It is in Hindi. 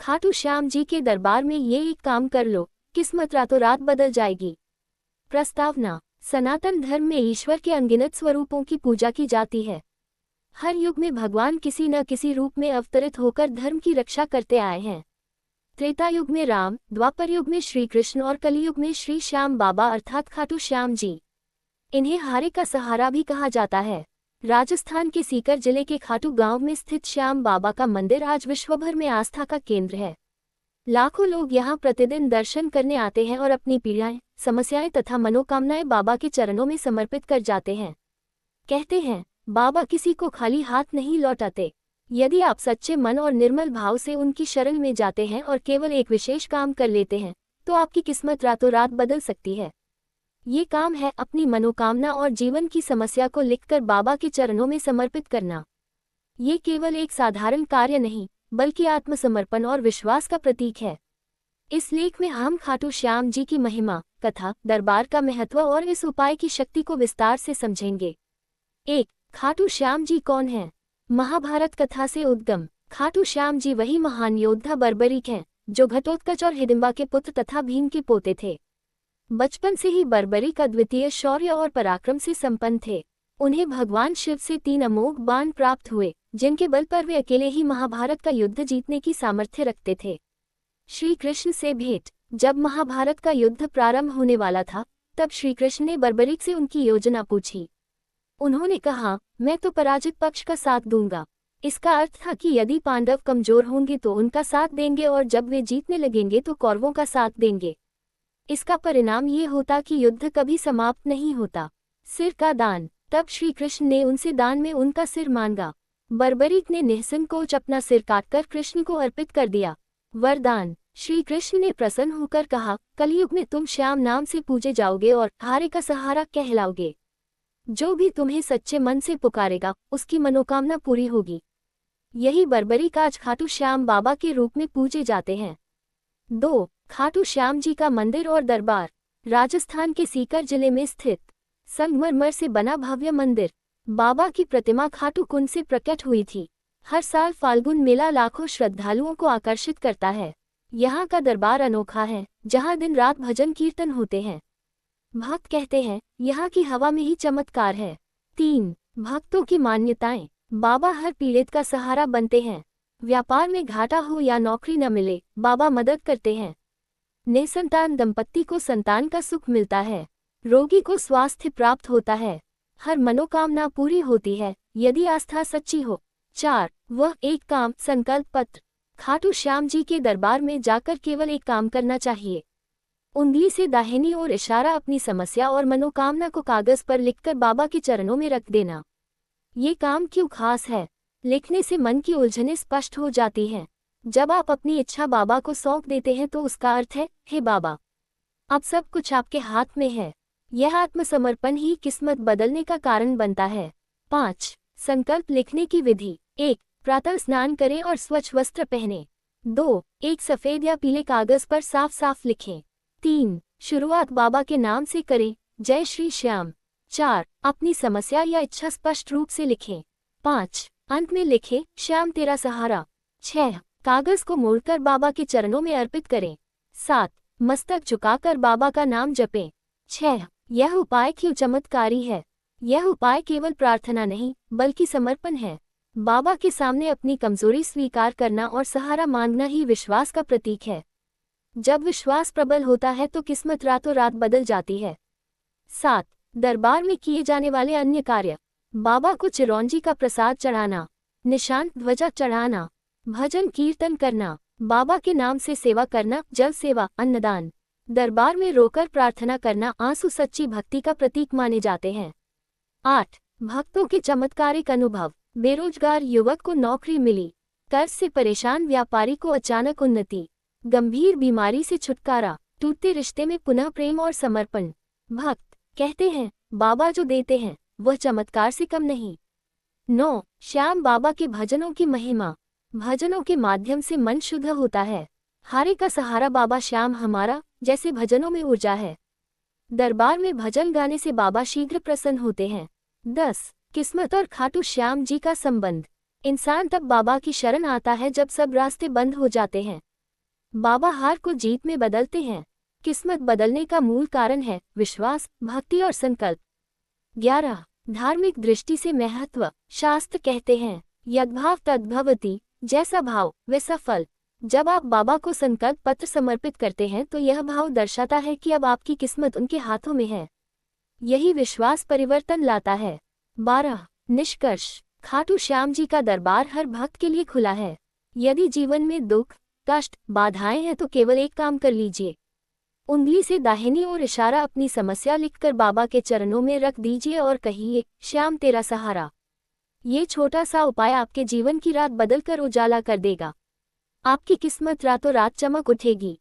खाटू श्याम जी के दरबार में ये एक काम कर लो, किस्मत रातों रात बदल जाएगी। प्रस्तावना। सनातन धर्म में ईश्वर के अनगिनत स्वरूपों की पूजा की जाती है। हर युग में भगवान किसी न किसी रूप में अवतरित होकर धर्म की रक्षा करते आए हैं। त्रेता युग में राम, द्वापर युग में श्री कृष्ण और कलियुग में श्री श्याम बाबा अर्थात खाटू श्याम जी। इन्हें हारे का सहारा भी कहा जाता है। राजस्थान के सीकर जिले के खाटू गांव में स्थित श्याम बाबा का मंदिर आज विश्वभर में आस्था का केंद्र है। लाखों लोग यहां प्रतिदिन दर्शन करने आते हैं और अपनी पीड़ाएं, समस्याएं तथा मनोकामनाएं बाबा के चरणों में समर्पित कर जाते हैं। कहते हैं, बाबा किसी को खाली हाथ नहीं लौटाते। यदि आप सच्चे मन और निर्मल भाव से उनकी शरण में जाते हैं और केवल एक विशेष काम कर लेते हैं, तो आपकी किस्मत रातों रात बदल सकती है। ये काम है अपनी मनोकामना और जीवन की समस्या को लिखकर बाबा के चरणों में समर्पित करना। ये केवल एक साधारण कार्य नहीं, बल्कि आत्मसमर्पण और विश्वास का प्रतीक है। इस लेख में हम खाटू श्याम जी की महिमा, कथा, दरबार का महत्व और इस उपाय की शक्ति को विस्तार से समझेंगे। 1. खाटू श्याम जी कौन हैं? महाभारत कथा से उद्गम। खाटू श्याम जी वही महान योद्धा बर्बरीक हैं, जो घटोत्कच और हिडिंबा के पुत्र तथा भीम के पोते थे। बचपन से ही बर्बरीक अद्वितीय शौर्य और पराक्रम से संपन्न थे। उन्हें भगवान शिव से 3 अमोघ बाण प्राप्त हुए, जिनके बल पर वे अकेले ही महाभारत का युद्ध जीतने की सामर्थ्य रखते थे। श्री कृष्ण से भेंट। जब महाभारत का युद्ध प्रारंभ होने वाला था, तब श्री कृष्ण ने बर्बरीक से उनकी योजना पूछी। उन्होंने कहा, मैं तो पराजित पक्ष का साथ दूंगा। इसका अर्थ था कि यदि पांडव कमजोर होंगे तो उनका साथ देंगे और जब वे जीतने लगेंगे तो कौरवों का साथ देंगे। इसका परिणाम ये होता कि युद्ध कभी समाप्त नहीं होता। सिर का दान। तब श्री कृष्ण ने उनसे दान में उनका सिर मांगा। बर्बरीक ने निःसंकोच अपना सिर काटकर कृष्ण को अर्पित कर दिया। वरदान। श्री कृष्ण ने प्रसन्न होकर कहा, कलयुग में तुम श्याम नाम से पूजे जाओगे और हारे का सहारा कहलाओगे। जो भी तुम्हें सच्चे मन से पुकारेगा, उसकी मनोकामना पूरी होगी। यही बर्बरीक आज खाटू श्याम बाबा के रूप में पूजे जाते हैं। 2. खाटू श्याम जी का मंदिर और दरबार। राजस्थान के सीकर जिले में स्थित संगमरमर से बना भव्य मंदिर। बाबा की प्रतिमा खाटू कुंड से प्रकट हुई थी। हर साल फाल्गुन मेला लाखों श्रद्धालुओं को आकर्षित करता है। यहाँ का दरबार अनोखा है, जहाँ दिन रात भजन कीर्तन होते हैं। भक्त कहते हैं, यहाँ की हवा में ही चमत्कार है। 3. भक्तों की मान्यताएं। बाबा हर पीड़ित का सहारा बनते हैं। व्यापार में घाटा हो या नौकरी न मिले, बाबा मदद करते हैं। निसंतान दंपत्ति को संतान का सुख मिलता है। रोगी को स्वास्थ्य प्राप्त होता है। हर मनोकामना पूरी होती है, यदि आस्था सच्ची हो। 4. वह एक काम संकल्प पत्र। खाटू श्याम जी के दरबार में जाकर केवल एक काम करना चाहिए। उंगली से दाहिनी ओर इशारा अपनी समस्या और मनोकामना को कागज पर लिखकर बाबा के चरणों में रख देना। ये काम क्यों खास है? लिखने से मन की उलझनें स्पष्ट हो जाती हैं। जब आप अपनी इच्छा बाबा को सौंप देते हैं तो उसका अर्थ है, हे बाबा, अब सब कुछ आपके हाथ में है। यह आत्मसमर्पण ही किस्मत बदलने का कारण बनता है। 5. संकल्प लिखने की विधि। 1. प्रातः स्नान करें और स्वच्छ वस्त्र पहनें। 2. एक सफेद या पीले कागज पर साफ साफ लिखें। 3. शुरुआत बाबा के नाम से करें, जय श्री श्याम। 4. अपनी समस्या या इच्छा स्पष्ट रूप से लिखें। 5. अंत में लिखें, श्याम तेरा सहारा। 6. कागज को मोड़कर बाबा के चरणों में अर्पित करें। 7. मस्तक झुकाकर बाबा का नाम जपें। 6. यह उपाय क्यों चमत्कारी है? यह उपाय केवल प्रार्थना नहीं, बल्कि समर्पण है। बाबा के सामने अपनी कमजोरी स्वीकार करना और सहारा मांगना ही विश्वास का प्रतीक है। जब विश्वास प्रबल होता है तो किस्मत रातों रात बदल जाती है। 7. दरबार में किए जाने वाले अन्य कार्य। बाबा को चिरौंजी का प्रसाद चढ़ाना, निशान ध्वजा चढ़ाना, भजन कीर्तन करना, बाबा के नाम से सेवा करना, जल सेवा, अन्नदान। दरबार में रोकर प्रार्थना करना, आंसू सच्ची भक्ति का प्रतीक माने जाते हैं। 8. भक्तों के चमत्कारिक अनुभव। बेरोजगार युवक को नौकरी मिली। कर्ज से परेशान व्यापारी को अचानक उन्नति। गंभीर बीमारी से छुटकारा। टूटते रिश्ते में पुनः प्रेम और समर्पण। भक्त कहते हैं, बाबा जो देते हैं वह चमत्कार से कम नहीं। 9. श्याम बाबा के भजनों की महिमा। भजनों के माध्यम से मन शुद्ध होता है। हारे का सहारा बाबा श्याम हमारा, जैसे भजनों में ऊर्जा है। दरबार में भजन गाने से बाबा शीघ्र प्रसन्न होते हैं। 10. किस्मत और खाटू श्याम जी का संबंध। इंसान तब बाबा की शरण आता है जब सब रास्ते बंद हो जाते हैं। बाबा हार को जीत में बदलते हैं। किस्मत बदलने का मूल कारण है विश्वास, भक्ति और संकल्प। 11। धार्मिक दृष्टि से महत्व। शास्त्र कहते हैं यद्भाव तद्भवति, जैसा भाव वैसा फल। जब आप बाबा को संकल्प पत्र समर्पित करते हैं तो यह भाव दर्शाता है कि अब आपकी किस्मत उनके हाथों में है। यही विश्वास परिवर्तन लाता है। 12। निष्कर्ष। खाटू श्याम जी का दरबार हर भक्त के लिए खुला है। यदि जीवन में दुख, कष्ट, बाधाएं हैं तो केवल एक काम कर लीजिए। उंगली से दाहिनी ओर इशारा अपनी समस्या लिखकर बाबा के चरणों में रख दीजिए और कहिए, श्याम तेरा सहारा। ये छोटा सा उपाय आपके जीवन की रात बदलकर उजाला कर देगा। आपकी किस्मत रातों रात चमक उठेगी।